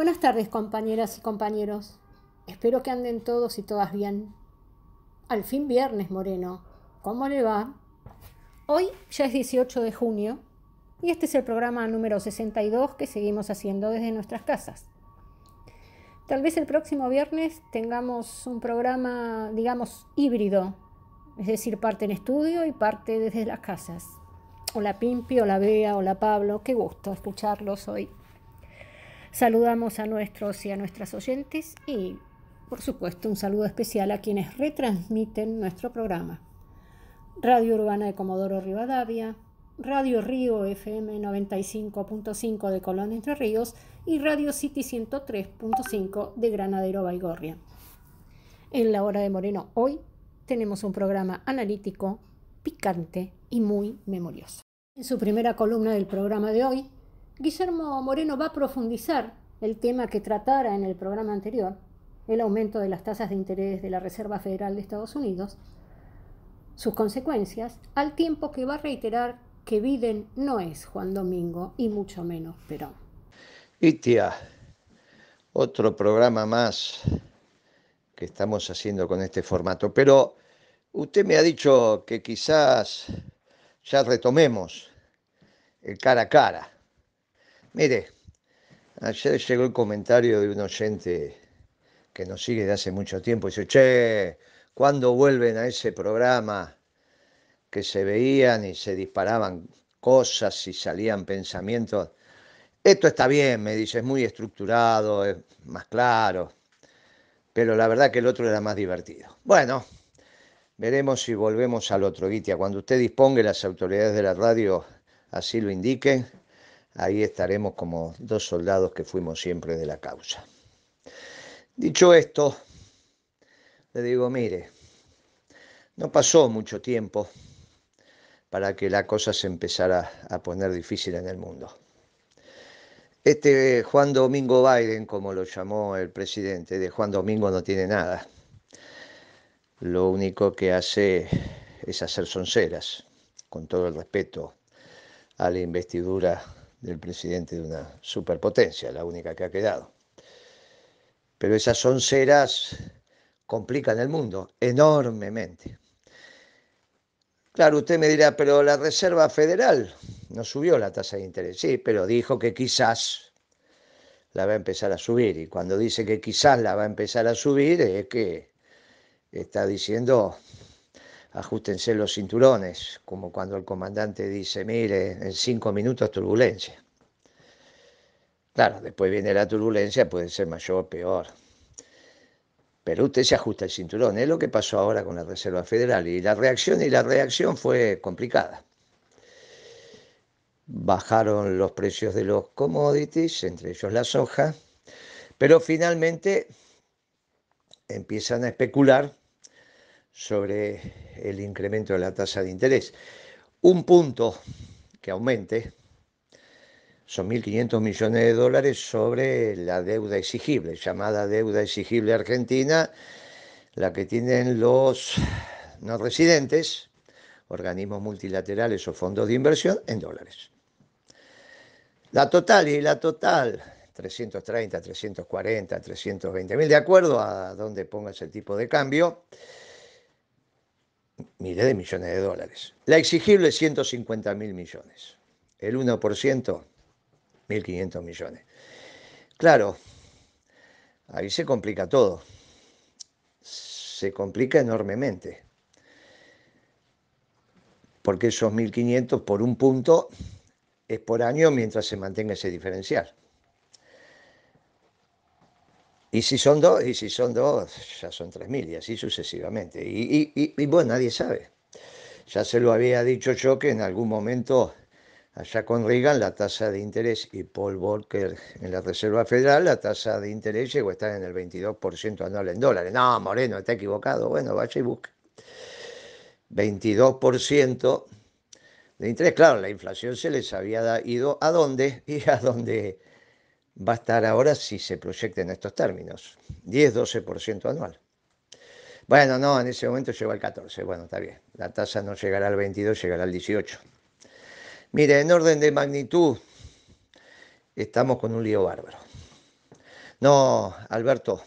Buenas tardes, compañeras y compañeros. Espero que anden todos y todas bien. Al fin viernes, Moreno. ¿Cómo le va? Hoy ya es 18 de junio y este es el programa número 62 que seguimos haciendo desde nuestras casas. Tal vez el próximo viernes tengamos un programa, digamos, híbrido, es decir, parte en estudio y parte desde las casas. Hola Pimpi, hola Bea, hola Pablo, qué gusto escucharlos hoy. Saludamos a nuestros y a nuestras oyentes y, por supuesto, un saludo especial a quienes retransmiten nuestro programa. Radio Urbana de Comodoro Rivadavia, Radio Río FM 95.5 de Colón Entre Ríos y Radio City 103.5 de Granadero Baigorria. En la hora de Moreno hoy tenemos un programa analítico, picante y muy memorioso. En su primera columna del programa de hoy, Guillermo Moreno va a profundizar el tema que tratara en el programa anterior, el aumento de las tasas de interés de la Reserva Federal de Estados Unidos, sus consecuencias, al tiempo que va a reiterar que Biden no es Juan Domingo y mucho menos Perón. Y tía, otro programa más que estamos haciendo con este formato, pero usted me ha dicho que quizás ya retomemos el cara a cara. Mire, ayer llegó el comentario de un oyente que nos sigue de hace mucho tiempo y dice, che, ¿cuándo vuelven a ese programa que se veían y se disparaban cosas y salían pensamientos? Esto está bien, me dice, es muy estructurado, es más claro, pero la verdad que el otro era más divertido. Bueno, veremos si volvemos al otro, Guitia. Cuando usted disponga y las autoridades de la radio así lo indiquen, ahí estaremos como dos soldados que fuimos siempre de la causa. Dicho esto, le digo, mire, no pasó mucho tiempo para que la cosa se empezara a poner difícil en el mundo. Este Juan Domingo Biden, como lo llamó el presidente, de Juan Domingo no tiene nada. Lo único que hace es hacer sonceras, con todo el respeto a la investidura del presidente de una superpotencia, la única que ha quedado. Pero esas sonceras complican el mundo enormemente. Claro, usted me dirá, pero la Reserva Federal no subió la tasa de interés. Sí, pero dijo que quizás la va a empezar a subir. Y cuando dice que quizás la va a empezar a subir, es que está diciendo, ajustense los cinturones, como cuando el comandante dice, mire, en 5 minutos turbulencia. Claro, después viene la turbulencia, puede ser mayor o peor. Pero usted se ajusta el cinturón, es lo que pasó ahora con la Reserva Federal. Y la reacción fue complicada. Bajaron los precios de los commodities, entre ellos la soja, pero finalmente empiezan a especular sobre el incremento de la tasa de interés. Un punto que aumente son 1.500 millones de dólares sobre la deuda exigible, llamada deuda exigible argentina, la que tienen los no residentes, organismos multilaterales o fondos de inversión en dólares. La total, 330, 340, 320 mil, de acuerdo a dónde pongas el tipo de cambio, miles de millones de dólares. La exigible, 150 mil millones. El 1%, 1.500 millones. Claro, ahí se complica todo. Se complica enormemente. Porque esos 1.500 por un punto es por año mientras se mantenga ese diferencial. Y si son dos, ya son 3.000 y así sucesivamente. Y bueno, nadie sabe. Ya se lo había dicho yo que en algún momento, allá con Reagan, la tasa de interés y Paul Volcker en la Reserva Federal, la tasa de interés llegó a estar en el 22% anual en dólares. No, Moreno, está equivocado. Bueno, vaya y busque. 22% de interés. Claro, la inflación se les había ido a dónde y a dónde va a estar ahora si se proyecta en estos términos. 10-12% anual. Bueno, no, en ese momento llegó al 14%. Bueno, está bien. La tasa no llegará al 22%, llegará al 18%. Mire, en orden de magnitud, estamos con un lío bárbaro. No, Alberto,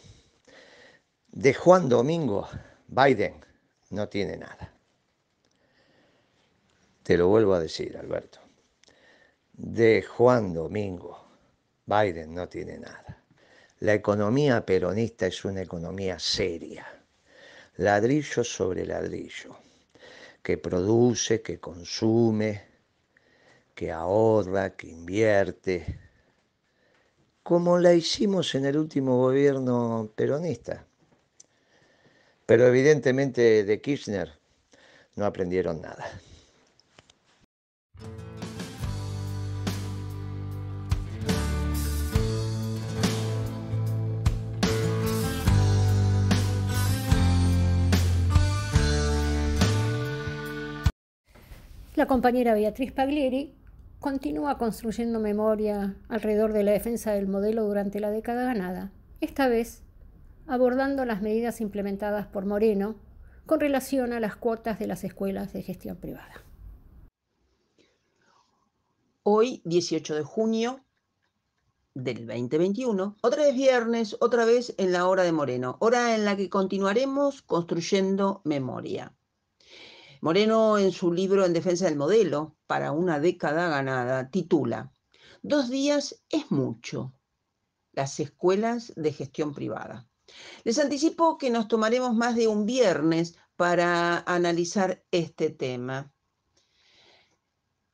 de Juan Domingo, Biden no tiene nada. Te lo vuelvo a decir, Alberto. De Juan Domingo, Biden no tiene nada. La economía peronista es una economía seria, ladrillo sobre ladrillo, que produce, que consume, que ahorra, que invierte, como la hicimos en el último gobierno peronista. Pero evidentemente de Kirchner no aprendieron nada. La compañera Beatriz Paglieri continúa construyendo memoria alrededor de la defensa del modelo durante la década ganada, esta vez abordando las medidas implementadas por Moreno con relación a las cuotas de las escuelas de gestión privada. Hoy, 18 de junio del 2021, otra vez viernes, otra vez en la hora de Moreno, hora en la que continuaremos construyendo memoria. Moreno, en su libro En defensa del modelo, para una década ganada, titula 2 días es mucho. Las escuelas de gestión privada. Les anticipo que nos tomaremos más de un viernes para analizar este tema.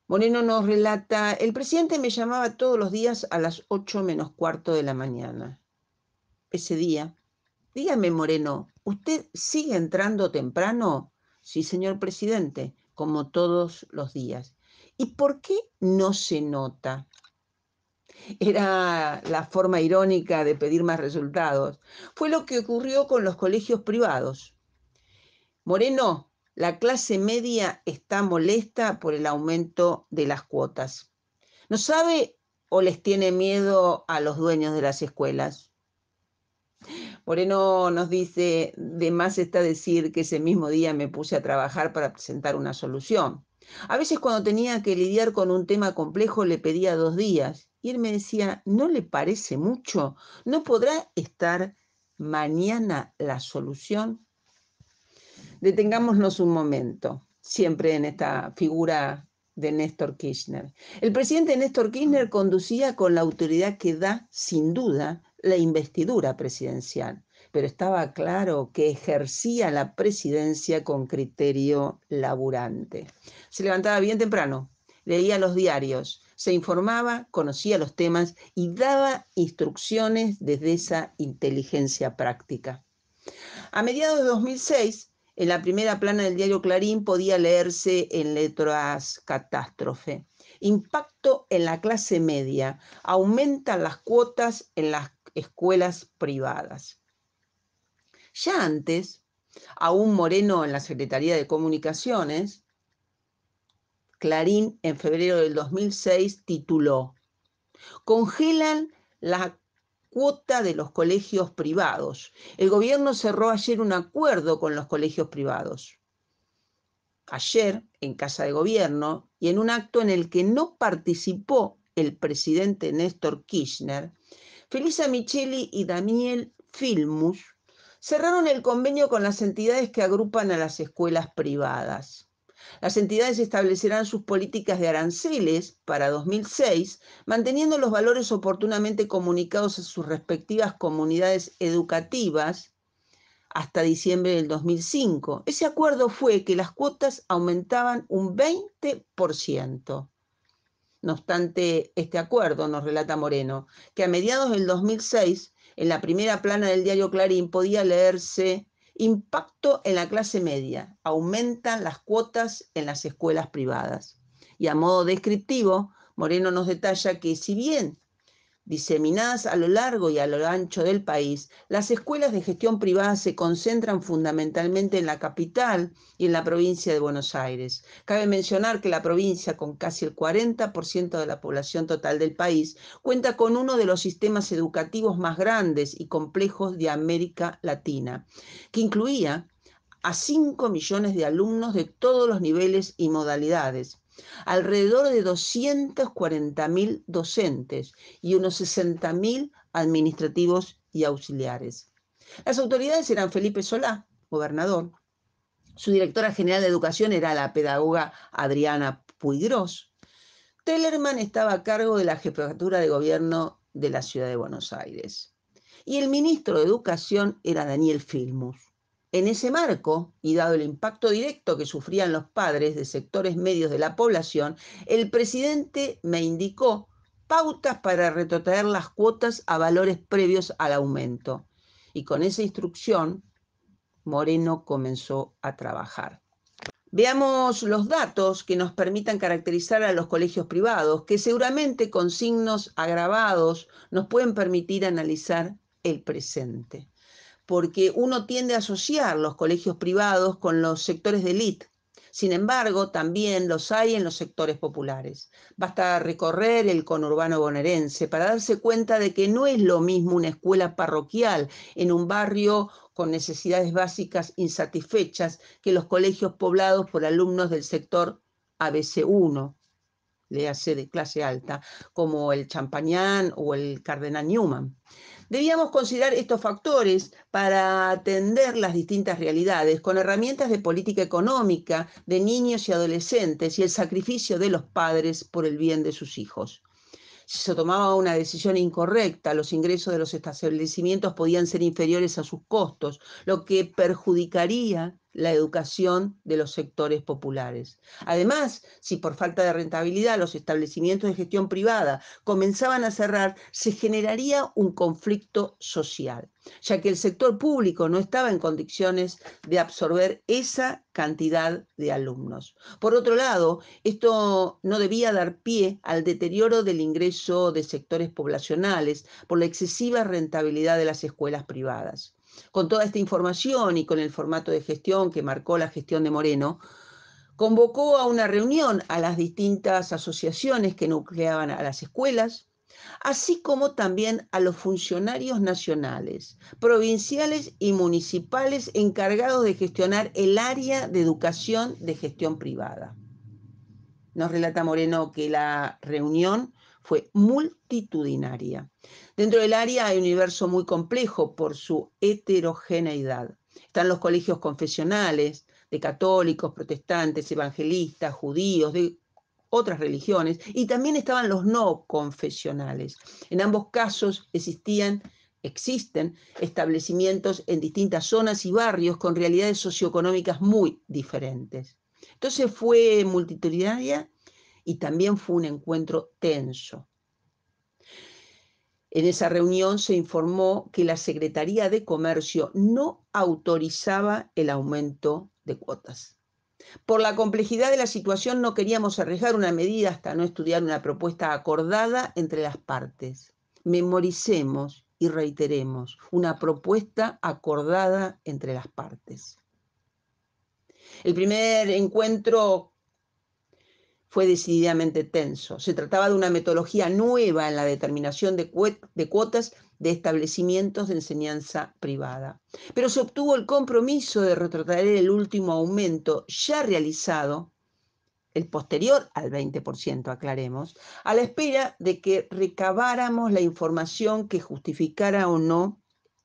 Moreno nos relata, el presidente me llamaba todos los días a las 8 menos cuarto de la mañana. Ese día, dígame Moreno, ¿usted sigue entrando temprano? Sí, señor presidente, como todos los días. ¿Y por qué no se nota? Era la forma irónica de pedir más resultados. Fue lo que ocurrió con los colegios privados. Moreno, la clase media está molesta por el aumento de las cuotas. ¿No sabe o les tiene miedo a los dueños de las escuelas? Moreno nos dice, de más está decir que ese mismo día me puse a trabajar para presentar una solución. A veces cuando tenía que lidiar con un tema complejo le pedía 2 días y él me decía, ¿no le parece mucho? ¿No podrá estar mañana la solución? Detengámonos un momento, siempre en esta figura de Néstor Kirchner. El presidente Néstor Kirchner conducía con la autoridad que da, sin duda, la investidura presidencial, pero estaba claro que ejercía la presidencia con criterio laburante. Se levantaba bien temprano, leía los diarios, se informaba, conocía los temas y daba instrucciones desde esa inteligencia práctica. A mediados de 2006, en la primera plana del diario Clarín podía leerse en letras catástrofe. Impacto en la clase media. Aumentan las cuotas en las escuelas privadas. Ya antes, aún Moreno en la Secretaría de Comunicaciones, Clarín en febrero del 2006 tituló Congelan la cuota de los colegios privados. El gobierno cerró ayer un acuerdo con los colegios privados. Ayer, en Casa de Gobierno, y en un acto en el que no participó el presidente Néstor Kirchner, Felisa Micheli y Daniel Filmus cerraron el convenio con las entidades que agrupan a las escuelas privadas. Las entidades establecerán sus políticas de aranceles para 2006, manteniendo los valores oportunamente comunicados a sus respectivas comunidades educativas hasta diciembre del 2005. Ese acuerdo fue que las cuotas aumentaban un 20%. No obstante este acuerdo, nos relata Moreno, que a mediados del 2006, en la primera plana del diario Clarín podía leerse impacto en la clase media, aumentan las cuotas en las escuelas privadas. Y a modo descriptivo, Moreno nos detalla que si bien diseminadas a lo largo y a lo ancho del país, las escuelas de gestión privada se concentran fundamentalmente en la capital y en la provincia de Buenos Aires. Cabe mencionar que la provincia, con casi el 40% de la población total del país, cuenta con uno de los sistemas educativos más grandes y complejos de América Latina, que incluía a 5 millones de alumnos de todos los niveles y modalidades, alrededor de 240.000 docentes y unos 60.000 administrativos y auxiliares. Las autoridades eran Felipe Solá, gobernador. Su directora general de educación era la pedagoga Adriana Puigros. Tellerman estaba a cargo de la jefatura de gobierno de la ciudad de Buenos Aires. Y el ministro de Educación era Daniel Filmus. En ese marco, y dado el impacto directo que sufrían los padres de sectores medios de la población, el presidente me indicó pautas para retrotraer las cuotas a valores previos al aumento. Y con esa instrucción, Moreno comenzó a trabajar. Veamos los datos que nos permitan caracterizar a los colegios privados, que seguramente con signos agravados nos pueden permitir analizar el presente. Porque uno tiende a asociar los colegios privados con los sectores de élite. Sin embargo, también los hay en los sectores populares. Basta recorrer el conurbano bonaerense para darse cuenta de que no es lo mismo una escuela parroquial en un barrio con necesidades básicas insatisfechas que los colegios poblados por alumnos del sector ABC1, léase de clase alta, como el Champagnat o el Cardenal Newman. Debíamos considerar estos factores para atender las distintas realidades con herramientas de política económica de niños y adolescentes y el sacrificio de los padres por el bien de sus hijos. Si se tomaba una decisión incorrecta, los ingresos de los establecimientos podían ser inferiores a sus costos, lo que perjudicaría la educación de los sectores populares. Además, si por falta de rentabilidad los establecimientos de gestión privada comenzaban a cerrar, se generaría un conflicto social, ya que el sector público no estaba en condiciones de absorber esa cantidad de alumnos. Por otro lado, esto no debía dar pie al deterioro del ingreso de sectores poblacionales por la excesiva rentabilidad de las escuelas privadas. Con toda esta información y con el formato de gestión que marcó la gestión de Moreno, convocó a una reunión a las distintas asociaciones que nucleaban a las escuelas, así como también a los funcionarios nacionales, provinciales y municipales encargados de gestionar el área de educación de gestión privada. Nos relata Moreno que la reunión fue multitudinaria. Dentro del área hay un universo muy complejo por su heterogeneidad. Están los colegios confesionales, de católicos, protestantes, evangelistas, judíos, de otras religiones, y también estaban los no confesionales. En ambos casos existen establecimientos en distintas zonas y barrios con realidades socioeconómicas muy diferentes. Entonces fue multitudinaria y también fue un encuentro tenso. En esa reunión se informó que la Secretaría de Comercio no autorizaba el aumento de cuotas. Por la complejidad de la situación no queríamos arriesgar una medida hasta no estudiar una propuesta acordada entre las partes. Memoricemos y reiteremos, una propuesta acordada entre las partes. El primer encuentro fue decididamente tenso. Se trataba de una metodología nueva en la determinación de cuotas de establecimientos de enseñanza privada. Pero se obtuvo el compromiso de retrotraer el último aumento ya realizado, el posterior al 20%, aclaremos, a la espera de que recabáramos la información que justificara o no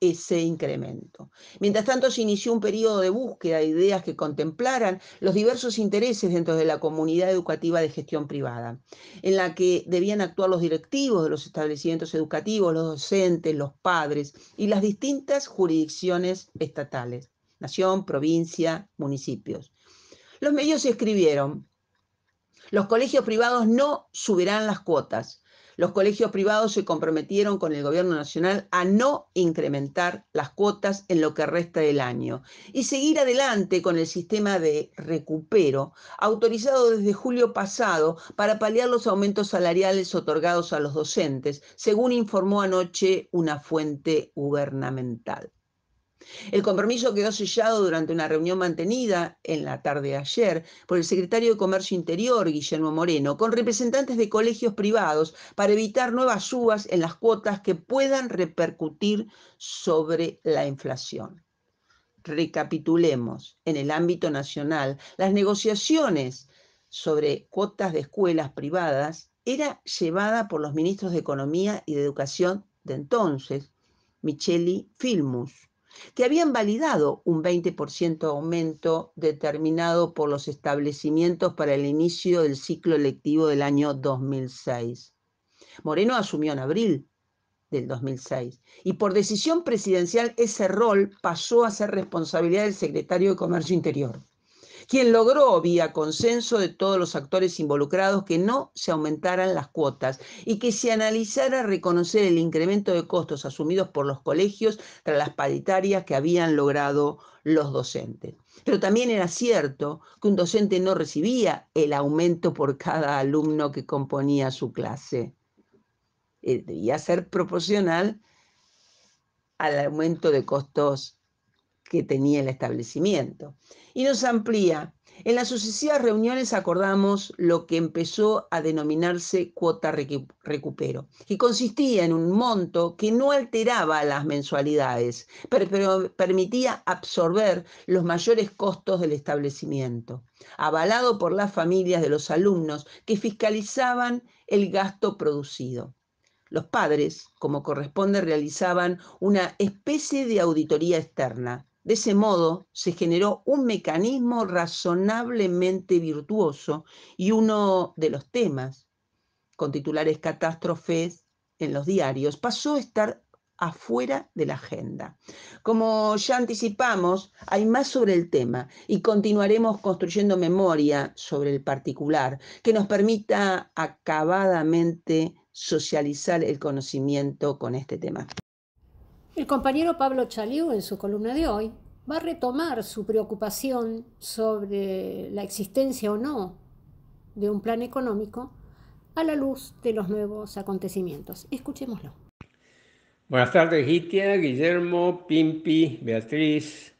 ese incremento. Mientras tanto, se inició un periodo de búsqueda de ideas que contemplaran los diversos intereses dentro de la comunidad educativa de gestión privada, en la que debían actuar los directivos de los establecimientos educativos, los docentes, los padres y las distintas jurisdicciones estatales, nación, provincia, municipios. Los medios escribieron: los colegios privados no subirán las cuotas. Los colegios privados se comprometieron con el gobierno nacional a no incrementar las cuotas en lo que resta del año y seguir adelante con el sistema de recupero autorizado desde julio pasado para paliar los aumentos salariales otorgados a los docentes, según informó anoche una fuente gubernamental. El compromiso quedó sellado durante una reunión mantenida en la tarde de ayer por el secretario de Comercio Interior, Guillermo Moreno, con representantes de colegios privados para evitar nuevas subas en las cuotas que puedan repercutir sobre la inflación. Recapitulemos, en el ámbito nacional, las negociaciones sobre cuotas de escuelas privadas era llevada por los ministros de Economía y de Educación de entonces, Micheli Filmus, que habían validado un 20% aumento determinado por los establecimientos para el inicio del ciclo lectivo del año 2006. Moreno asumió en abril del 2006 y por decisión presidencial ese rol pasó a ser responsabilidad del secretario de Comercio Interior, quien logró, vía consenso de todos los actores involucrados, que no se aumentaran las cuotas y que se analizara reconocer el incremento de costos asumidos por los colegios tras las paritarias que habían logrado los docentes. Pero también era cierto que un docente no recibía el aumento por cada alumno que componía su clase. Debía ser proporcional al aumento de costos que tenía el establecimiento. Y nos amplía. En las sucesivas reuniones acordamos lo que empezó a denominarse cuota recupero, que consistía en un monto que no alteraba las mensualidades, pero permitía absorber los mayores costos del establecimiento, avalado por las familias de los alumnos que fiscalizaban el gasto producido. Los padres, como corresponde, realizaban una especie de auditoría externa. De ese modo se generó un mecanismo razonablemente virtuoso y uno de los temas, con titulares catástrofes en los diarios, pasó a estar afuera de la agenda. Como ya anticipamos, hay más sobre el tema y continuaremos construyendo memoria sobre el particular que nos permita acabadamente socializar el conocimiento con este tema. El compañero Pablo Chaliú, en su columna de hoy, va a retomar su preocupación sobre la existencia o no de un plan económico a la luz de los nuevos acontecimientos. Escuchémoslo. Buenas tardes, Gitia, Guillermo, Pimpi, Beatriz.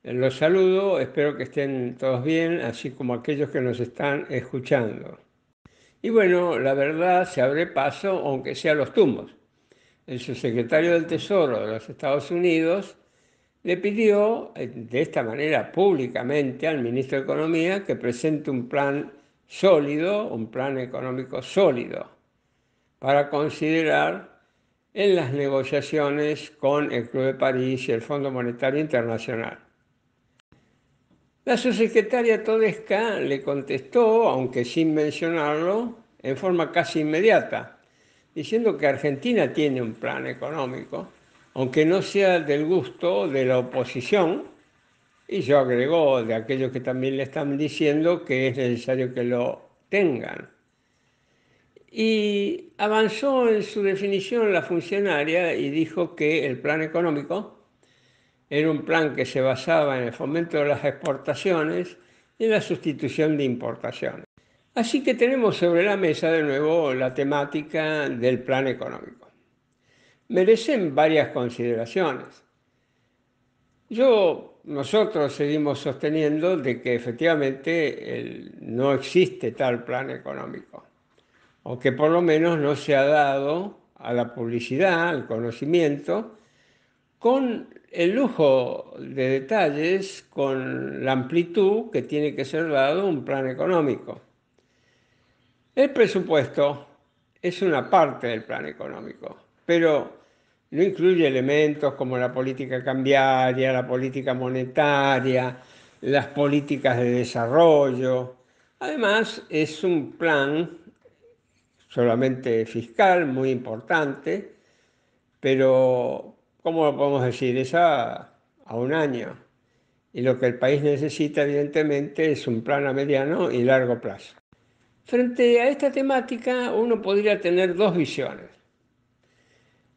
Los saludo, espero que estén todos bien, así como aquellos que nos están escuchando. Y bueno, la verdad se abre paso, aunque sea los tumbos. El subsecretario del Tesoro de los Estados Unidos le pidió de esta manera públicamente al ministro de Economía que presente un plan sólido, un plan económico sólido, para considerar en las negociaciones con el Club de París y el Fondo Monetario Internacional. La subsecretaria Todesca le contestó, aunque sin mencionarlo, en forma casi inmediata, diciendo que Argentina tiene un plan económico, aunque no sea del gusto de la oposición, y yo agregó de aquellos que también le están diciendo que es necesario que lo tengan. Y avanzó en su definición la funcionaria y dijo que el plan económico era un plan que se basaba en el fomento de las exportaciones y en la sustitución de importaciones. Así que tenemos sobre la mesa de nuevo la temática del plan económico. Merecen varias consideraciones. Nosotros seguimos sosteniendo de que efectivamente no existe tal plan económico, o que por lo menos no se ha dado a la publicidad, al conocimiento, con el lujo de detalles, con la amplitud que tiene que ser dado un plan económico. El presupuesto es una parte del plan económico, pero no incluye elementos como la política cambiaria, la política monetaria, las políticas de desarrollo. Además, es un plan solamente fiscal, muy importante, pero, ¿cómo lo podemos decir? Es a un año. Y lo que el país necesita, evidentemente, es un plan a mediano y largo plazo. Frente a esta temática, uno podría tener dos visiones.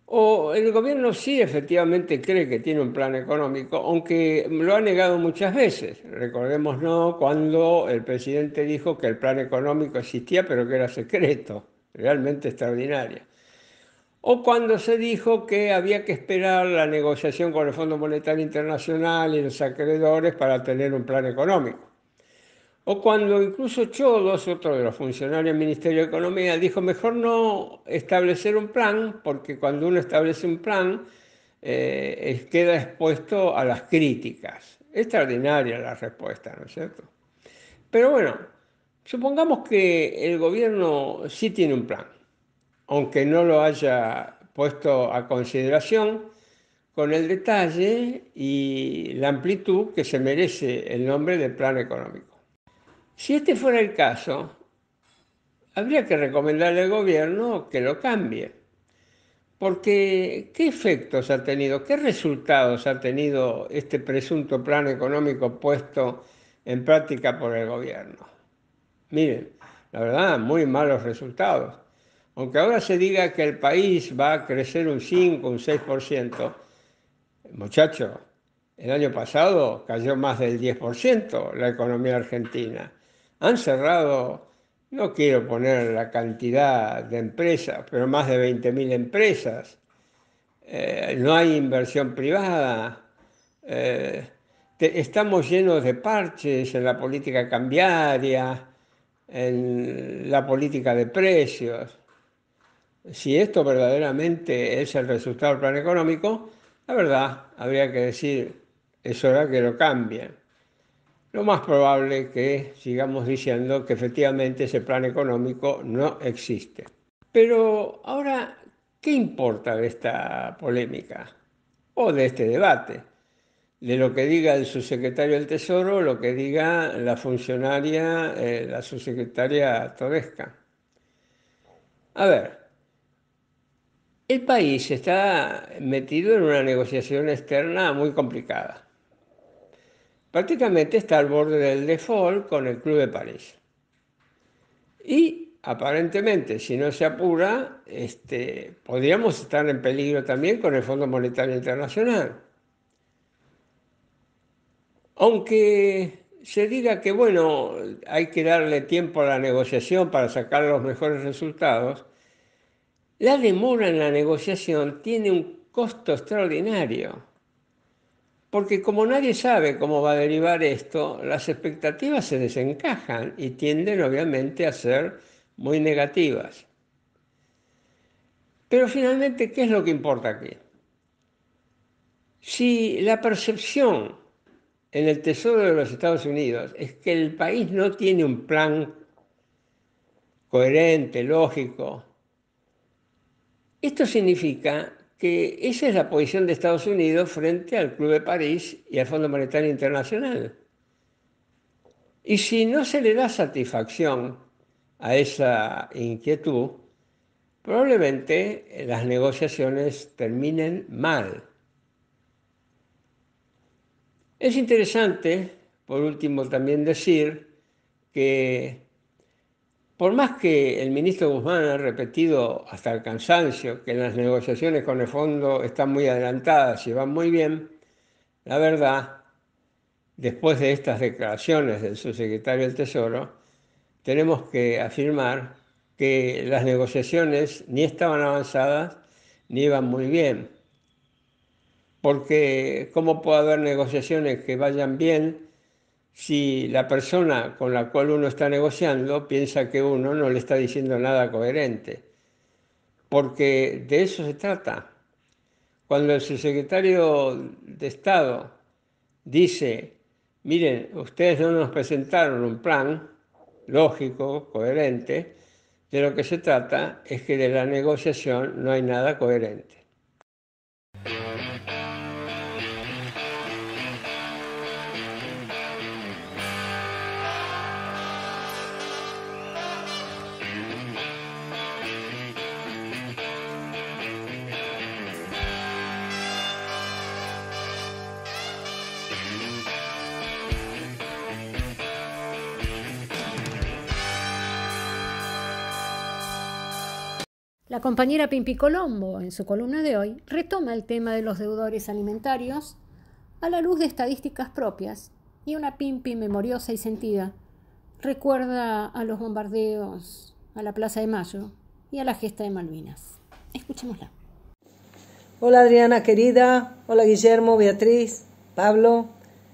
O el gobierno sí efectivamente cree que tiene un plan económico, aunque lo ha negado muchas veces. Recordémonos cuando el presidente dijo que el plan económico existía, pero que era secreto, realmente extraordinario. O cuando se dijo que había que esperar la negociación con el Fondo Monetario Internacional y los acreedores para tener un plan económico. O cuando incluso Chodos, otro de los funcionarios del Ministerio de Economía, dijo mejor no establecer un plan, porque cuando uno establece un plan queda expuesto a las críticas. Extraordinaria la respuesta, ¿no es cierto? Pero bueno, supongamos que el gobierno sí tiene un plan, aunque no lo haya puesto a consideración, con el detalle y la amplitud que se merece el nombre de plan económico. Si este fuera el caso, habría que recomendarle al gobierno que lo cambie. Porque, ¿qué efectos ha tenido, qué resultados ha tenido este presunto plan económico puesto en práctica por el gobierno? Miren, la verdad, muy malos resultados. Aunque ahora se diga que el país va a crecer un 5, un 6%, muchachos, el año pasado cayó más del 10% la economía argentina. Han cerrado, no quiero poner la cantidad de empresas, pero más de 20.000 empresas. No hay inversión privada. Estamos llenos de parches en la política cambiaria, en la política de precios. Si esto verdaderamente es el resultado del plan económico, la verdad, habría que decir, es hora que lo cambien. Lo más probable es que sigamos diciendo que efectivamente ese plan económico no existe. Pero ahora, ¿qué importa de esta polémica o de este debate? De lo que diga el subsecretario del Tesoro, lo que diga la funcionaria, la subsecretaria Todesca. A ver, el país está metido en una negociación externa muy complicada. Prácticamente está al borde del default con el Club de París. Y aparentemente, si no se apura, podríamos estar en peligro también con el Fondo Monetario Internacional. Aunque se diga que, bueno, hay que darle tiempo a la negociación para sacar los mejores resultados, la demora en la negociación tiene un costo extraordinario. Porque como nadie sabe cómo va a derivar esto, las expectativas se desencajan y tienden obviamente a ser muy negativas. Pero finalmente, ¿qué es lo que importa aquí? Si la percepción en el Tesoro de los Estados Unidos es que el país no tiene un plan coherente, lógico, esto significa que esa es la posición de Estados Unidos frente al Club de París y al Fondo Monetario Internacional. Y si no se le da satisfacción a esa inquietud, probablemente las negociaciones terminen mal. Es interesante, por último, también decir que por más que el ministro Guzmán ha repetido hasta el cansancio que las negociaciones con el fondo están muy adelantadas y van muy bien, la verdad, después de estas declaraciones del subsecretario del Tesoro, tenemos que afirmar que las negociaciones ni estaban avanzadas ni iban muy bien. Porque ¿cómo puede haber negociaciones que vayan bien si la persona con la cual uno está negociando piensa que uno no le está diciendo nada coherente? Porque de eso se trata. Cuando el subsecretario de Estado dice, miren, ustedes no nos presentaron un plan lógico, coherente, de lo que se trata es que de la negociación no hay nada coherente. La compañera Pimpi Colombo, en su columna de hoy, retoma el tema de los deudores alimentarios a la luz de estadísticas propias, y una Pimpi memoriosa y sentida recuerda a los bombardeos a la Plaza de Mayo y a la gesta de Malvinas. Escuchémosla. Hola Adriana querida, hola Guillermo, Beatriz, Pablo,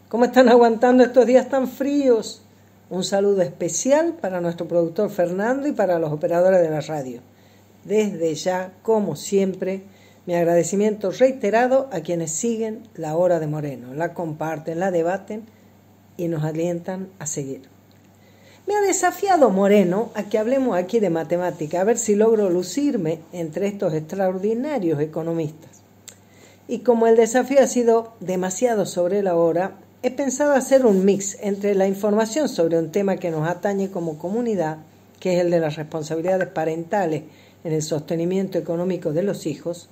¿cómo están aguantando estos días tan fríos? Un saludo especial para nuestro productor Fernando y para los operadores de la radio. Desde ya, como siempre, mi agradecimiento reiterado a quienes siguen La Hora de Moreno, la comparten, la debaten y nos alientan a seguir. Me ha desafiado Moreno a que hablemos aquí de matemática, a ver si logro lucirme entre estos extraordinarios economistas. Y como el desafío ha sido demasiado sobre la hora, he pensado hacer un mix entre la información sobre un tema que nos atañe como comunidad, que es el de las responsabilidades parentales en el sostenimiento económico de los hijos,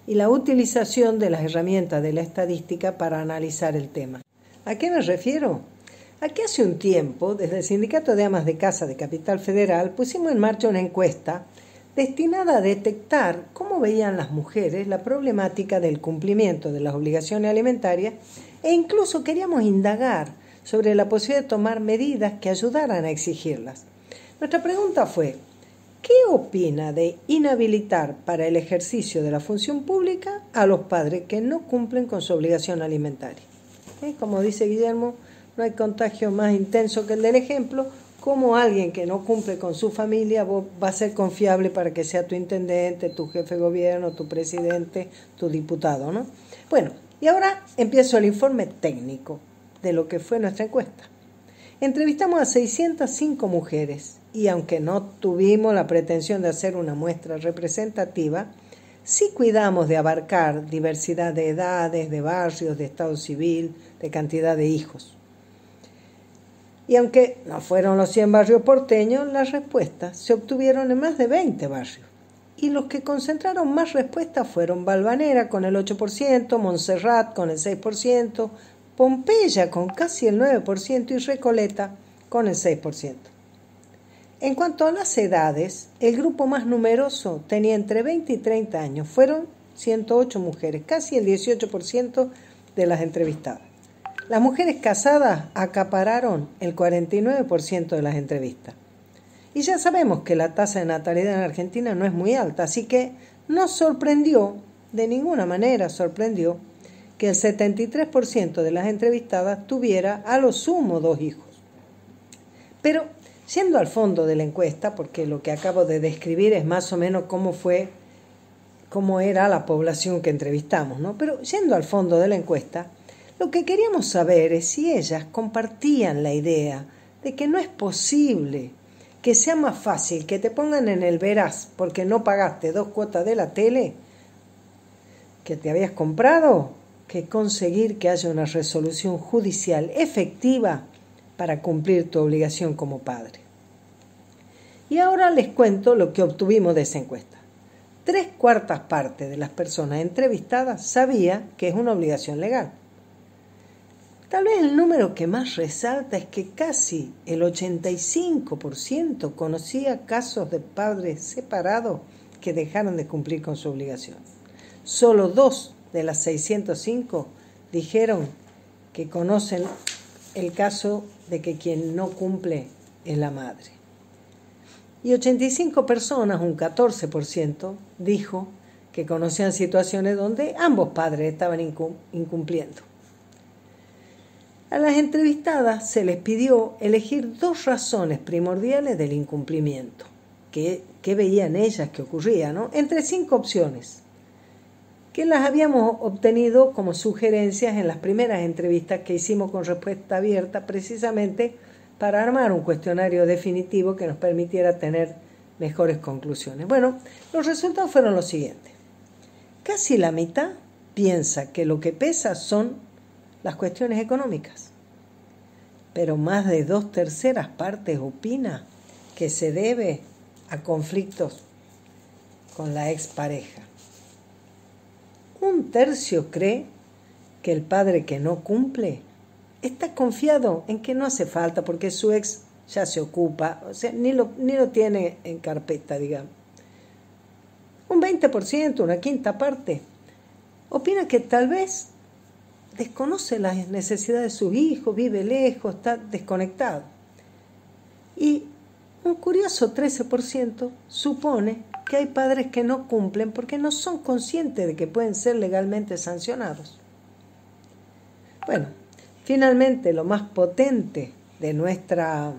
y la utilización de las herramientas de la estadística para analizar el tema. ¿A qué me refiero? A que hace un tiempo, desde el Sindicato de Amas de Casa de Capital Federal, pusimos en marcha una encuesta destinada a detectar cómo veían las mujeres la problemática del cumplimiento de las obligaciones alimentarias e incluso queríamos indagar sobre la posibilidad de tomar medidas que ayudaran a exigirlas. Nuestra pregunta fue: ¿qué opina de inhabilitar para el ejercicio de la función pública a los padres que no cumplen con su obligación alimentaria? Como dice Guillermo, no hay contagio más intenso que el del ejemplo. ¿Cómo alguien que no cumple con su familia va a ser confiable para que sea tu intendente, tu jefe de gobierno, tu presidente, tu diputado, ¿no? Bueno, y ahora empiezo el informe técnico de lo que fue nuestra encuesta. Entrevistamos a 605 mujeres y aunque no tuvimos la pretensión de hacer una muestra representativa, sí cuidamos de abarcar diversidad de edades, de barrios, de estado civil, de cantidad de hijos. Y aunque no fueron los 100 barrios porteños, las respuestas se obtuvieron en más de 20 barrios. Y los que concentraron más respuestas fueron Valvanera con el 8%, Montserrat con el 6%, Pompeya con casi el 9% y Recoleta con el 6%. En cuanto a las edades, el grupo más numeroso tenía entre 20 y 30 años. Fueron 108 mujeres, casi el 18% de las entrevistadas. Las mujeres casadas acapararon el 49% de las entrevistas. Y ya sabemos que la tasa de natalidad en Argentina no es muy alta, así que no sorprendió, de ninguna manera sorprendió, que el 73% de las entrevistadas tuviera a lo sumo 2 hijos. Pero, yendo al fondo de la encuesta, porque lo que acabo de describir es más o menos cómo era la población que entrevistamos, ¿no? Pero yendo al fondo de la encuesta, lo que queríamos saber es si ellas compartían la idea de que no es posible que sea más fácil que te pongan en el veraz porque no pagaste 2 cuotas de la tele que te habías comprado, que conseguir que haya una resolución judicial efectiva para cumplir tu obligación como padre. Y ahora les cuento lo que obtuvimos de esa encuesta. 3/4 partes de las personas entrevistadas sabía que es una obligación legal. Tal vez el número que más resalta es que casi el 85% conocía casos de padres separados que dejaron de cumplir con su obligación. Solo 2 de las 605 dijeron que conocen el caso de que quien no cumple es la madre. Y 85 personas, un 14%, dijo que conocían situaciones donde ambos padres estaban incumpliendo. A las entrevistadas se les pidió elegir 2 razones primordiales del incumplimiento, que veían ellas que ocurría, ¿no? Entre 5 opciones, que las habíamos obtenido como sugerencias en las primeras entrevistas que hicimos con respuesta abierta, precisamente para armar un cuestionario definitivo que nos permitiera tener mejores conclusiones. Bueno, los resultados fueron los siguientes. Casi la mitad piensa que lo que pesa son las cuestiones económicas, pero más de 2/3 partes opina que se debe a conflictos con la expareja. 1/3 cree que el padre que no cumple está confiado en que no hace falta porque su ex ya se ocupa, o sea, ni lo tiene en carpeta, digamos. Un 20%, una 1/5 parte, opina que tal vez desconoce las necesidades de sus hijos, vive lejos, está desconectado. Y un curioso 13% supone que hay padres que no cumplen porque no son conscientes de que pueden ser legalmente sancionados. Bueno, finalmente lo más potente de nuestra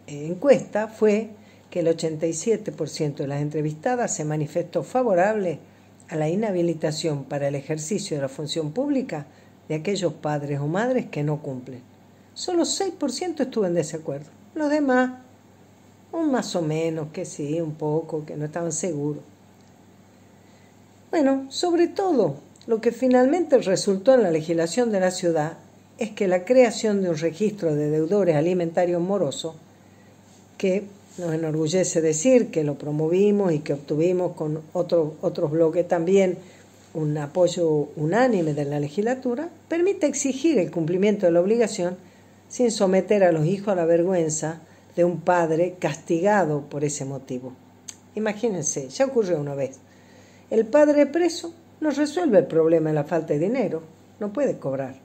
encuesta fue que el 87% de las entrevistadas se manifestó favorable a la inhabilitación para el ejercicio de la función pública de aquellos padres o madres que no cumplen. Solo 6% estuvo en desacuerdo. Los demás, un más o menos, que sí, un poco, que no estaban seguros. Bueno, sobre todo, lo que finalmente resultó en la legislación de la ciudad es que la creación de un registro de deudores alimentarios morosos, que nos enorgullece decir que lo promovimos y que obtuvimos con otros bloques también un apoyo unánime de la legislatura, permite exigir el cumplimiento de la obligación sin someter a los hijos a la vergüenza de un padre castigado por ese motivo. Imagínense, ya ocurrió una vez. El padre preso no resuelve el problema de la falta de dinero, no puede cobrar.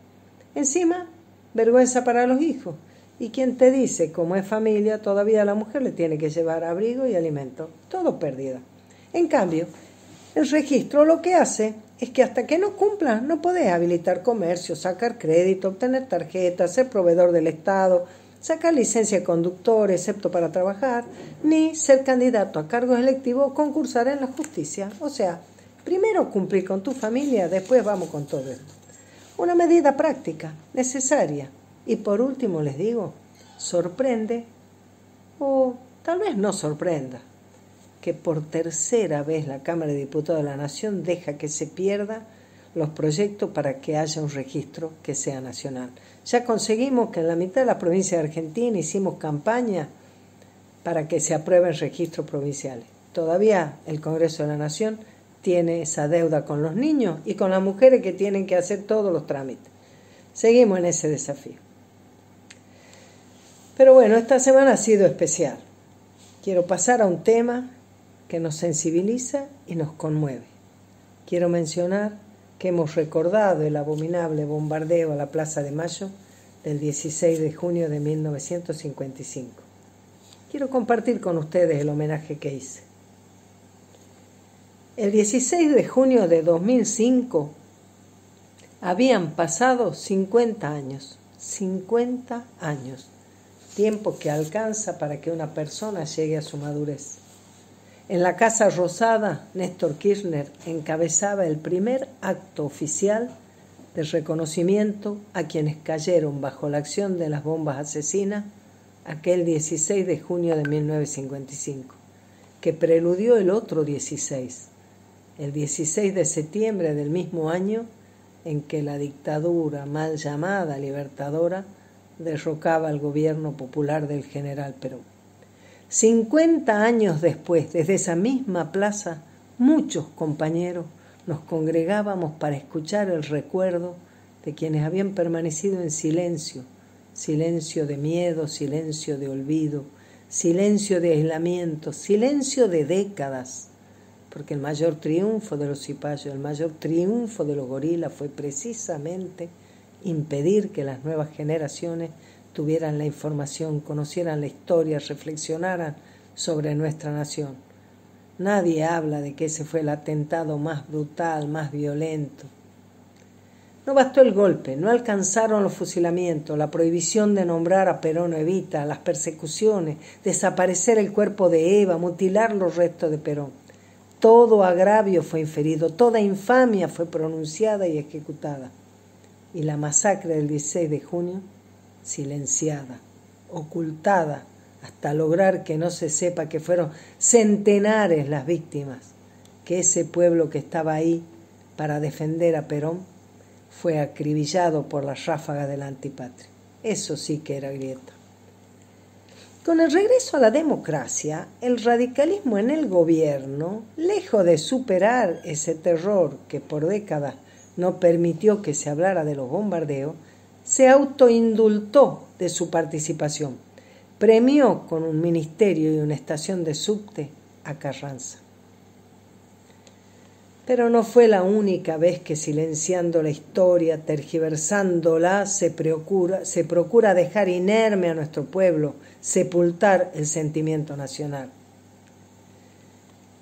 Encima, vergüenza para los hijos. ¿Y quién te dice, como es familia, todavía la mujer le tiene que llevar abrigo y alimento? Todo pérdida. En cambio, el registro lo que hace es que hasta que no cumplas no podés habilitar comercio, sacar crédito, obtener tarjetas, ser proveedor del Estado, sacar licencia de conductor, excepto para trabajar, ni ser candidato a cargos electivos o concursar en la justicia. O sea, primero cumplir con tu familia, después vamos con todo esto. Una medida práctica, necesaria. Y por último les digo, sorprende, o tal vez no sorprenda, que por tercera vez la Cámara de Diputados de la Nación deja que se pierdan los proyectos para que haya un registro que sea nacional. Ya conseguimos que en la mitad de la provincia de Argentina hicimos campaña para que se aprueben registros provinciales. Todavía el Congreso de la Nación tiene esa deuda con los niños y con las mujeres que tienen que hacer todos los trámites. Seguimos en ese desafío. Pero bueno, esta semana ha sido especial. Quiero pasar a un tema que nos sensibiliza y nos conmueve. Quiero mencionar que hemos recordado el abominable bombardeo a la Plaza de Mayo del 16 de junio de 1955. Quiero compartir con ustedes el homenaje que hice. El 16 de junio de 2005 habían pasado 50 años. 50 años. Tiempo que alcanza para que una persona llegue a su madurez. En la Casa Rosada, Néstor Kirchner encabezaba el primer acto oficial de reconocimiento a quienes cayeron bajo la acción de las bombas asesinas aquel 16 de junio de 1955, que preludió el otro 16, el 16 de septiembre del mismo año en que la dictadura mal llamada libertadora derrocaba al gobierno popular del general Perón. 50 años después, desde esa misma plaza, muchos compañeros nos congregábamos para escuchar el recuerdo de quienes habían permanecido en silencio, silencio de miedo, silencio de olvido, silencio de aislamiento, silencio de décadas, porque el mayor triunfo de los cipayos, el mayor triunfo de los gorilas fue precisamente impedir que las nuevas generaciones tuvieran la información, conocieran la historia, reflexionaran sobre nuestra nación. Nadie habla de que ese fue el atentado más brutal, más violento. No bastó el golpe, no alcanzaron los fusilamientos, la prohibición de nombrar a Perón o Evita, las persecuciones, desaparecer el cuerpo de Eva, mutilar los restos de Perón. Todo agravio fue inferido, toda infamia fue pronunciada y ejecutada. Y la masacre del 16 de junio, silenciada, ocultada, hasta lograr que no se sepa que fueron centenares las víctimas, que ese pueblo que estaba ahí para defender a Perón fue acribillado por las ráfagas de la antipatria. Eso sí que era grieta. Con el regreso a la democracia, el radicalismo en el gobierno, lejos de superar ese terror que por décadas no permitió que se hablara de los bombardeos, se autoindultó de su participación. Premió con un ministerio y una estación de subte a Carranza. Pero no fue la única vez que silenciando la historia, tergiversándola, se procura dejar inerme a nuestro pueblo, sepultar el sentimiento nacional.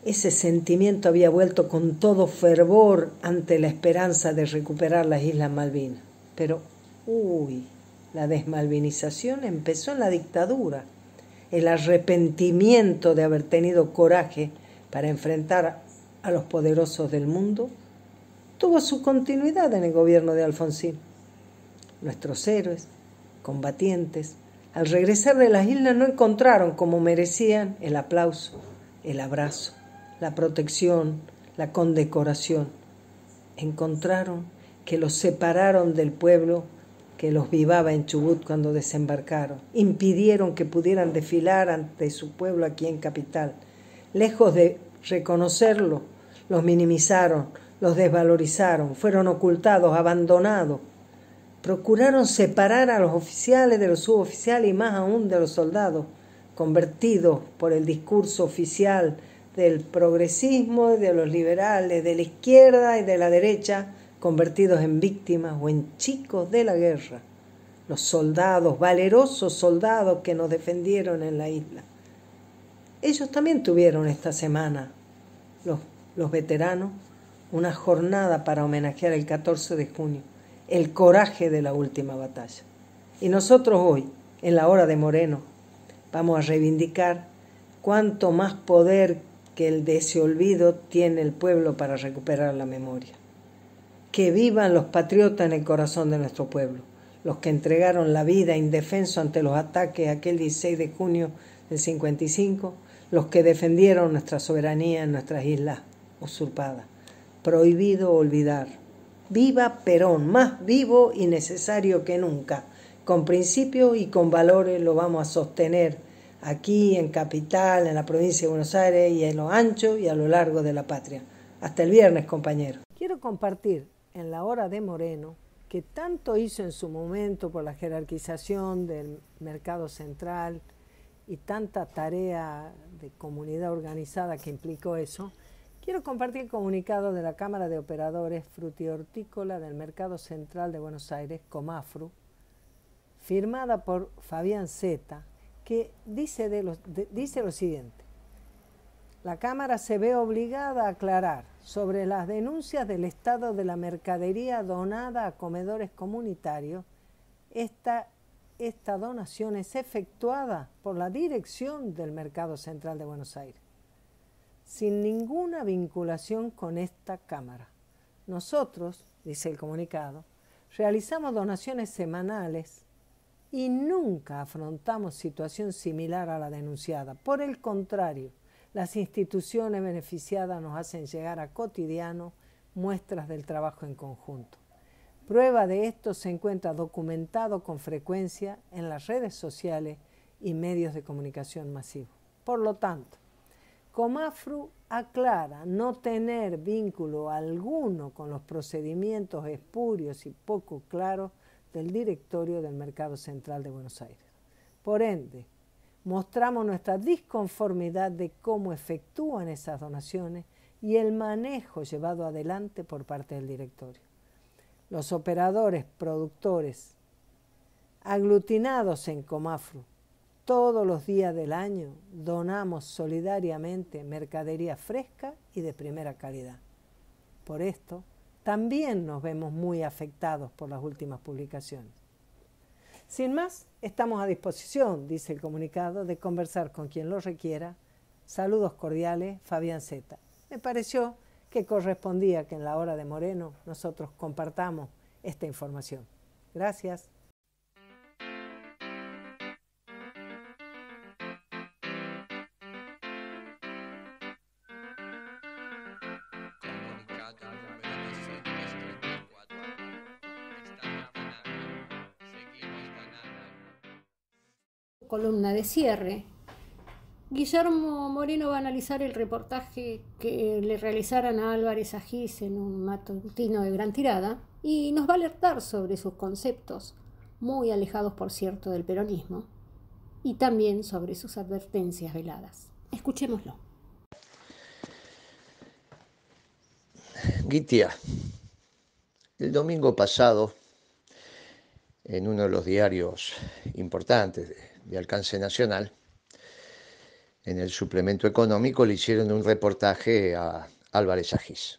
Ese sentimiento había vuelto con todo fervor ante la esperanza de recuperar las Islas Malvinas. Pero, la desmalvinización empezó en la dictadura. El arrepentimiento de haber tenido coraje para enfrentar a los poderosos del mundo tuvo su continuidad en el gobierno de Alfonsín. Nuestros héroes, combatientes, al regresar de las islas no encontraron como merecían el aplauso, el abrazo, la protección, la condecoración. encontraron que los separaron del pueblo que los vivaba en Chubut cuando desembarcaron. Impidieron que pudieran desfilar ante su pueblo aquí en Capital. Lejos de reconocerlo, los minimizaron, los desvalorizaron, fueron ocultados, abandonados. Procuraron separar a los oficiales de los suboficiales y más aún de los soldados, convertidos por el discurso oficial del progresismo, de los liberales, de la izquierda y de la derecha, convertidos en víctimas o en chicos de la guerra. Los soldados, valerosos soldados que nos defendieron en la isla. Ellos también tuvieron esta semana, los veteranos, una jornada para homenajear el 14 de junio, el coraje de la última batalla. Y nosotros hoy, en la hora de Moreno, vamos a reivindicar cuánto más poder que el de ese olvido tiene el pueblo para recuperar la memoria. Que vivan los patriotas en el corazón de nuestro pueblo, los que entregaron la vida indefenso ante los ataques aquel 16 de junio del 55, los que defendieron nuestra soberanía en nuestras islas usurpadas. Prohibido olvidar. Viva Perón, más vivo y necesario que nunca. Con principios y con valores lo vamos a sostener aquí en Capital, en la provincia de Buenos Aires y en lo ancho y a lo largo de la patria. Hasta el viernes, compañeros. Quiero compartir en la hora de Moreno, que tanto hizo en su momento por la jerarquización del mercado central y tanta tarea de comunidad organizada que implicó eso, quiero compartir el comunicado de la Cámara de Operadores Frutihortícola del Mercado Central de Buenos Aires, Comafru, firmada por Fabián Zeta, que dice lo siguiente. La Cámara se ve obligada a aclarar sobre las denuncias del estado de la mercadería donada a comedores comunitarios. Esta donación es efectuada por la dirección del Mercado Central de Buenos Aires, sin ninguna vinculación con esta Cámara. Nosotros, dice el comunicado, realizamos donaciones semanales y nunca afrontamos situación similar a la denunciada. Por el contrario, las instituciones beneficiadas nos hacen llegar a cotidiano muestras del trabajo en conjunto. Prueba de esto se encuentra documentado con frecuencia en las redes sociales y medios de comunicación masivos. Por lo tanto, Comafru aclara no tener vínculo alguno con los procedimientos espurios y poco claros del directorio del Mercado Central de Buenos Aires. Por ende, mostramos nuestra disconformidad de cómo efectúan esas donaciones y el manejo llevado adelante por parte del directorio. Los operadores productores aglutinados en Comafru todos los días del año donamos solidariamente mercadería fresca y de primera calidad. Por esto, también nos vemos muy afectados por las últimas publicaciones. Sin más, estamos a disposición, dice el comunicado, de conversar con quien lo requiera. Saludos cordiales, Fabián Zeta. Me pareció que correspondía que en la hora de Moreno nosotros compartamos esta información. Gracias. Columna de cierre. Guillermo Moreno va a analizar el reportaje que le realizaron a Álvarez Agis en un matutino de gran tirada y nos va a alertar sobre sus conceptos, muy alejados por cierto del peronismo, y también sobre sus advertencias veladas. Escuchémoslo. Guitia, el domingo pasado, en uno de los diarios importantes de alcance nacional, en el suplemento económico le hicieron un reportaje a Álvarez Agis.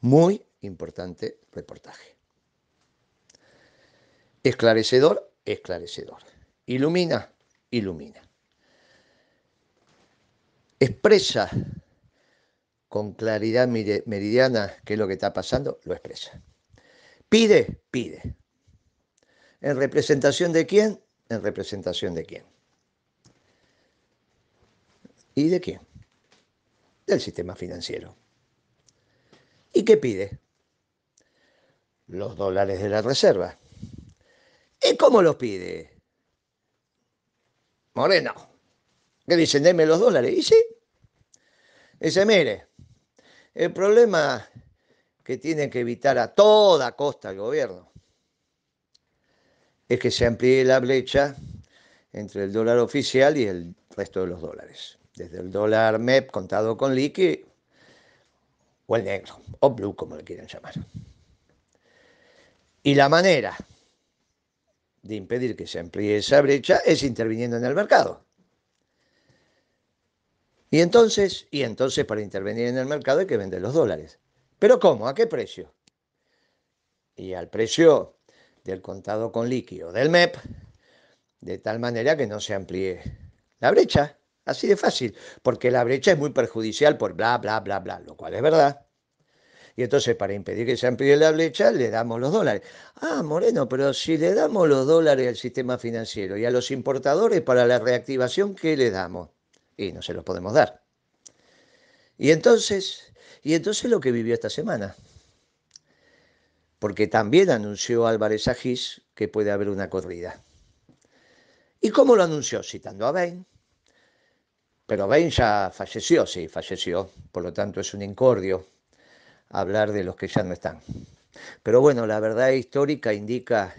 Muy importante reportaje. Esclarecedor, esclarecedor. Ilumina, ilumina. Expresa con claridad meridiana qué es lo que está pasando, lo expresa. Pide, pide. ¿En representación de quién? En representación de quién. ¿Y de quién? Del sistema financiero. ¿Y ¿Y qué pide? Los dólares de la reserva. ¿Y cómo los pide? Moreno. ¿Qué dicen? Deme los dólares. Y sí. Dice, mire, el problema que tiene que evitar a toda costa el gobierno es que se amplíe la brecha entre el dólar oficial y el resto de los dólares. Desde el dólar MEP contado con liqui o el negro, o blue, como le quieran llamar. Y la manera de impedir que se amplíe esa brecha es interviniendo en el mercado. Y entonces para intervenir en el mercado hay que vender los dólares. ¿Pero cómo? ¿A qué precio? Y al precio del contado con liqui o del MEP, de tal manera que no se amplíe la brecha. Así de fácil, porque la brecha es muy perjudicial por bla, bla, bla, bla, lo cual es verdad. Y entonces, para impedir que se amplíe la brecha, le damos los dólares. Ah, Moreno, pero si le damos los dólares al sistema financiero y a los importadores para la reactivación, ¿qué le damos? Y no se los podemos dar. Y entonces lo que vivió esta semana. Porque también anunció Álvarez Agis que puede haber una corrida. ¿Y cómo lo anunció? Citando a Bain. Pero Bain ya falleció, sí, falleció. Por lo tanto, es un incordio hablar de los que ya no están. Pero bueno, la verdad histórica indica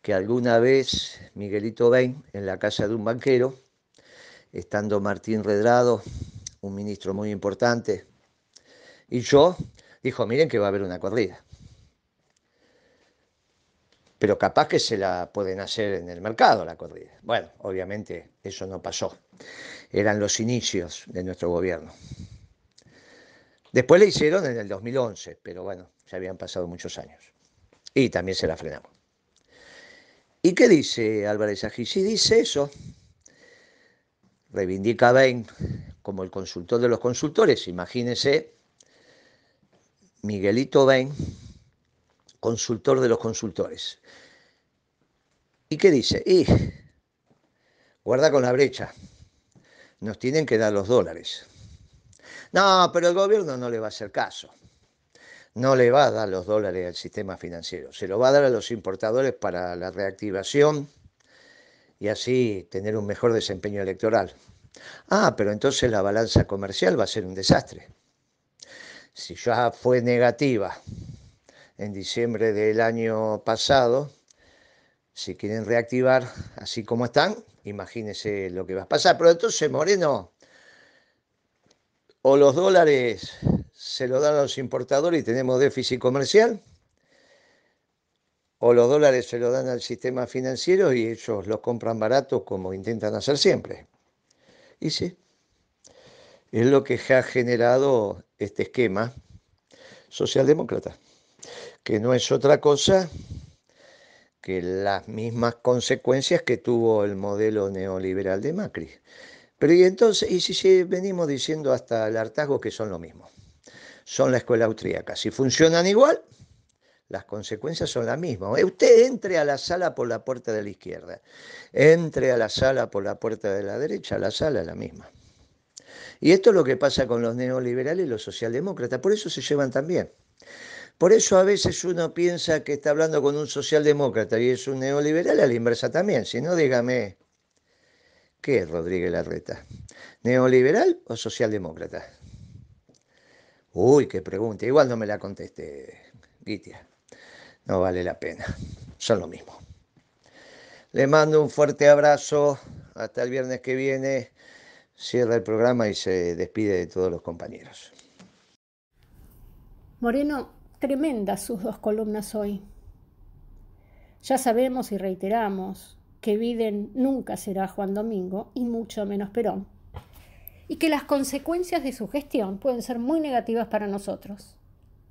que alguna vez Miguelito Bain, en la casa de un banquero, estando Martín Redrado, un ministro muy importante, y yo, dijo, miren que va a haber una corrida. Pero capaz que se la pueden hacer en el mercado, la corrida. Bueno, obviamente eso no pasó. Eran los inicios de nuestro gobierno. Después le hicieron en el 2011, pero bueno, ya habían pasado muchos años. Y también se la frenamos. ¿Y qué dice Álvarez Agis? Sí, dice eso. Reivindica a Bain como el consultor de los consultores. Imagínense, Miguelito Bain, consultor de los consultores. ¿Y qué dice? Y guarda con la brecha. Nos tienen que dar los dólares. No, pero el gobierno no le va a hacer caso. No le va a dar los dólares al sistema financiero. Se lo va a dar a los importadores para la reactivación y así tener un mejor desempeño electoral. Ah, pero entonces la balanza comercial va a ser un desastre. Si ya fue negativa en diciembre del año pasado, si quieren reactivar así como están, imagínense lo que va a pasar. Pero entonces, Moreno, o los dólares se los dan a los importadores y tenemos déficit comercial, o los dólares se los dan al sistema financiero y ellos los compran baratos como intentan hacer siempre. Y sí, es lo que ha generado este esquema socialdemócrata, que no es otra cosa que las mismas consecuencias que tuvo el modelo neoliberal de Macri. Pero y entonces, y si venimos diciendo hasta el hartazgo que son lo mismo, son la escuela austríaca, si funcionan igual, las consecuencias son las mismas. Usted entre a la sala por la puerta de la izquierda, entre a la sala por la puerta de la derecha, la sala es la misma. Y esto es lo que pasa con los neoliberales y los socialdemócratas, por eso se llevan tan bien. Por eso a veces uno piensa que está hablando con un socialdemócrata y es un neoliberal, a la inversa también. Si no, dígame, ¿qué es Rodríguez Larreta? ¿Neoliberal o socialdemócrata? Uy, qué pregunta. Igual no me la conteste, Guitia. No vale la pena. Son lo mismo. Le mando un fuerte abrazo. Hasta el viernes que viene. Cierra el programa y se despide de todos los compañeros. Moreno, tremendas sus 2 columnas hoy. Ya sabemos y reiteramos que Biden nunca será Juan Domingo y mucho menos Perón, y que las consecuencias de su gestión pueden ser muy negativas para nosotros,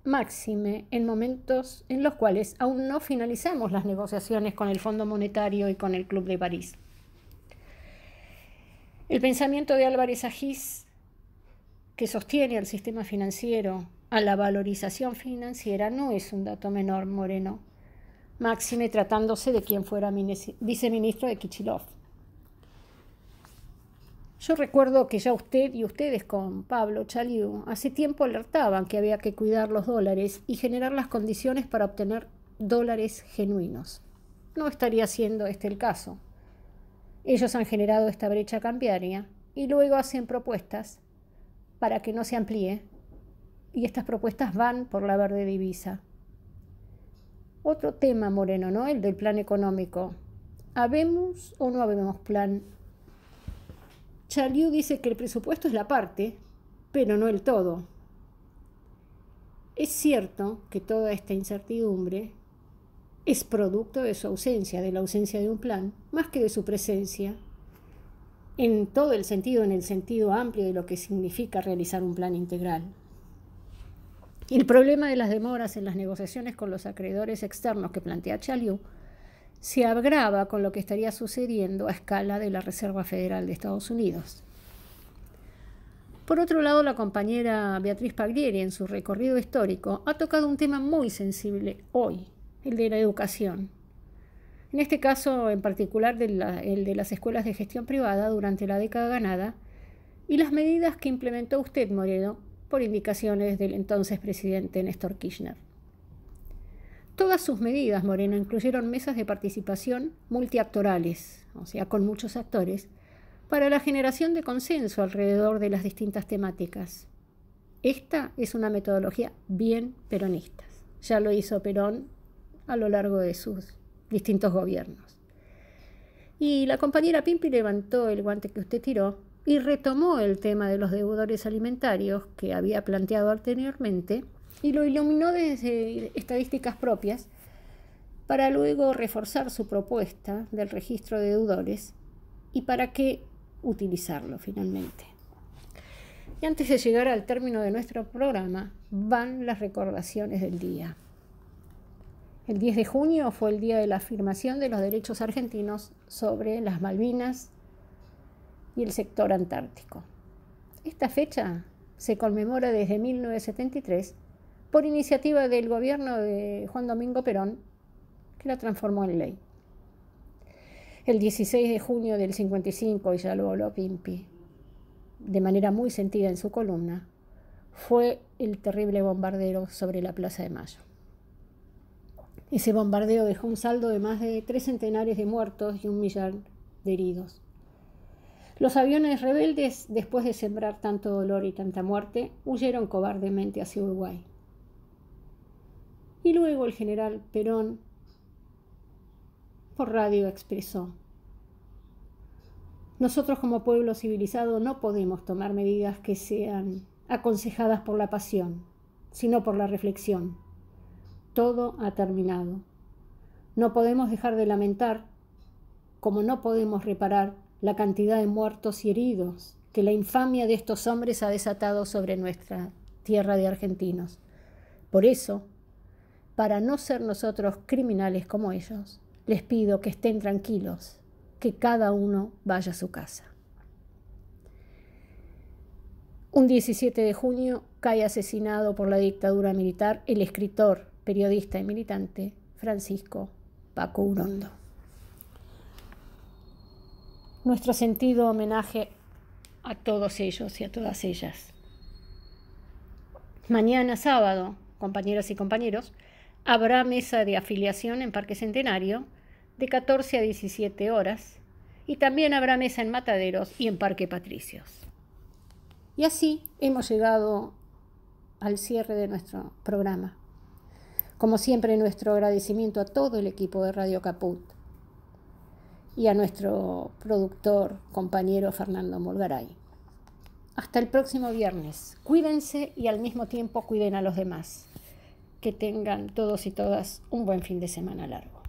máxime en momentos en los cuales aún no finalizamos las negociaciones con el Fondo Monetario y con el Club de París. El pensamiento de Álvarez Agis, que sostiene al sistema financiero, a la valorización financiera, no es un dato menor, Moreno, máxime tratándose de quien fuera viceministro de Kicillof. Yo recuerdo que ya usted y ustedes con Pablo Chaliú hace tiempo alertaban que había que cuidar los dólares y generar las condiciones para obtener dólares genuinos. No estaría siendo este el caso. Ellos han generado esta brecha cambiaria y luego hacen propuestas para que no se amplíe, y estas propuestas van por la verde divisa. Otro tema, Moreno, ¿no? El del plan económico. ¿Habemos o no habemos plan? Chaliú dice que el presupuesto es la parte, pero no el todo. Es cierto que toda esta incertidumbre es producto de su ausencia, de la ausencia de un plan, más que de su presencia, en todo el sentido, en el sentido amplio de lo que significa realizar un plan integral. El problema de las demoras en las negociaciones con los acreedores externos que plantea Chaliú se agrava con lo que estaría sucediendo a escala de la Reserva Federal de Estados Unidos. Por otro lado, la compañera Beatriz Paglieri, en su recorrido histórico, ha tocado un tema muy sensible hoy, el de la educación. En este caso, en particular, el de las escuelas de gestión privada durante la década ganada y las medidas que implementó usted, Moreno, por indicaciones del entonces presidente Néstor Kirchner. Todas sus medidas, Moreno, incluyeron mesas de participación multiactorales, o sea, con muchos actores, para la generación de consenso alrededor de las distintas temáticas. Esta es una metodología bien peronista. Ya lo hizo Perón a lo largo de sus distintos gobiernos. Y la compañera Pimpi levantó el guante que usted tiró y retomó el tema de los deudores alimentarios que había planteado anteriormente y lo iluminó desde estadísticas propias para luego reforzar su propuesta del registro de deudores y para qué utilizarlo finalmente. Y antes de llegar al término de nuestro programa, van las recordaciones del día. El 10 de junio fue el día de la afirmación de los derechos argentinos sobre las Malvinas y el sector antártico. Esta fecha se conmemora desde 1973 por iniciativa del gobierno de Juan Domingo Perón, que la transformó en ley. El 16 de junio del 55, y ya lo habló Pimpi, de manera muy sentida en su columna, fue el terrible bombardeo sobre la Plaza de Mayo. Ese bombardeo dejó un saldo de más de 3 centenares de muertos y 1 millar de heridos. Los aviones rebeldes, después de sembrar tanto dolor y tanta muerte, huyeron cobardemente hacia Uruguay. Y luego el general Perón, por radio, expresó: nosotros como pueblo civilizado no podemos tomar medidas que sean aconsejadas por la pasión, sino por la reflexión. Todo ha terminado. No podemos dejar de lamentar, como no podemos reparar la cantidad de muertos y heridos que la infamia de estos hombres ha desatado sobre nuestra tierra de argentinos. Por eso, para no ser nosotros criminales como ellos, les pido que estén tranquilos, que cada uno vaya a su casa. Un 17 de junio cae asesinado por la dictadura militar el escritor, periodista y militante Francisco Paco Urondo. Nuestro sentido homenaje a todos ellos y a todas ellas. Mañana sábado, compañeras y compañeros, habrá mesa de afiliación en Parque Centenario de 14 a 17 horas y también habrá mesa en Mataderos y en Parque Patricios. Y así hemos llegado al cierre de nuestro programa. Como siempre, nuestro agradecimiento a todo el equipo de Radio Caput y a nuestro productor, compañero Fernando Molgaray. Hasta el próximo viernes. Cuídense y al mismo tiempo cuiden a los demás. Que tengan todos y todas un buen fin de semana largo.